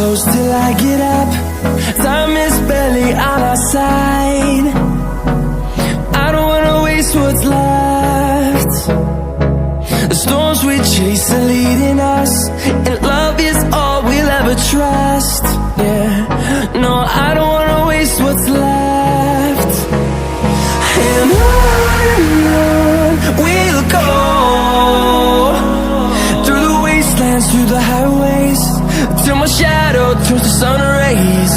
close till I get up. Time is barely on our side. I don't wanna waste what's left. The storms we chase are leading us, and love is all we'll ever trust. Yeah, no, I don't wanna waste what's left. And on we'll go, through the wastelands, through the highways, till my shadow turns to sun rays.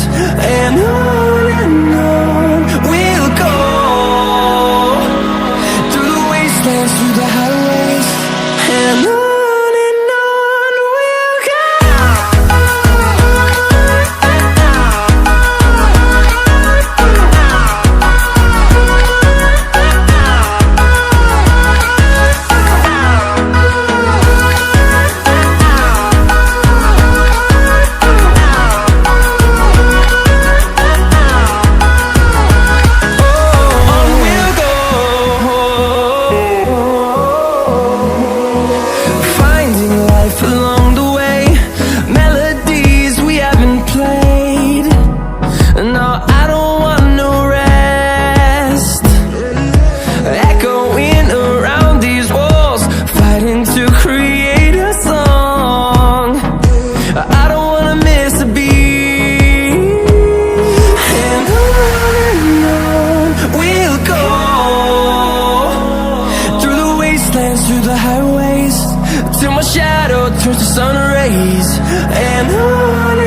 And on we'll go, through the wastelands, through the highways, and on we'll go. Through the highways, till my shadow turns to sun rays. And on